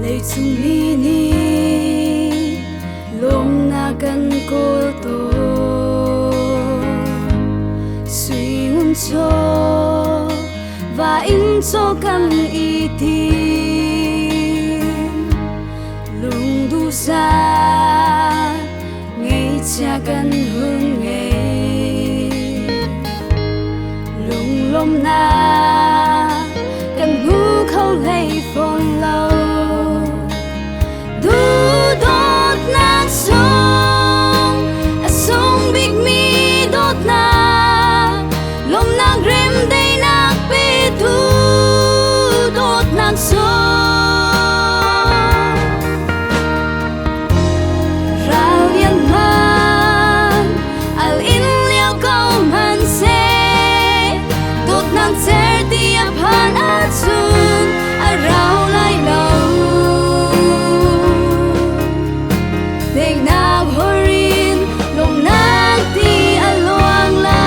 lệ chung mi ni lom na kan kol to suy ngun cho và in cho kan y tin lung du sa ngày cha kan hương ngày lung lom na kan hu khâu lấy phong lâu du đốt nát sông big mi đốt na lom nang rem day nak pe du đốt nát sông rao yên man al in liao câu man se đốt nang ser tia phan a sun a rao lai lâu deg nang horin lom nang ti a luang la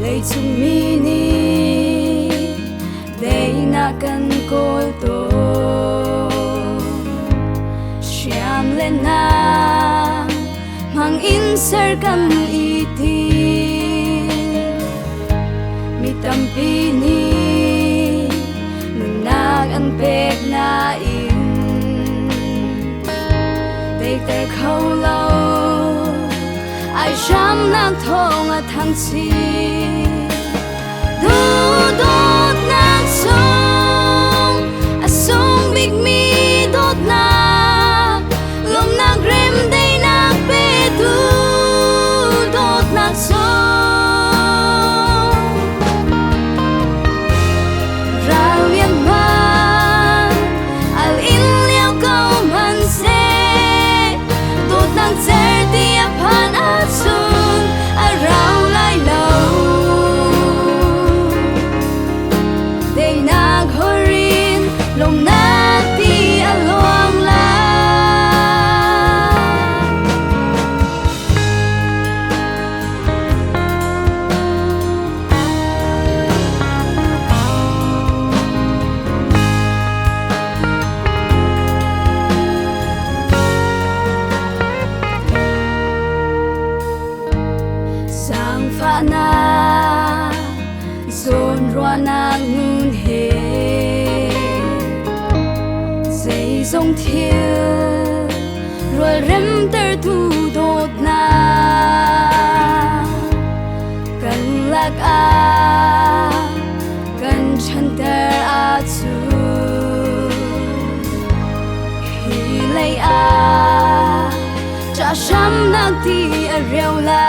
lei chung mi ni dei na kan kol to siam le na mang in ser kan i ti mi tampi ni nag an pek na in dei ter khâu lâu ai sham nang thong a thang chi du đốt nang song big mi đốt na lom nang rem dei nak pe du đốt nang rao yên man al in liao câu man se đốt nang ser tia phan a sun a rao lai lâu dei nak horin lom na ti a luang la sang pha na zon roa nang nun he dây dòng thiêu rồi rem ter tu đốt na kan lak a kan chan ter a chu hi lei a cha sham nak ti a reo la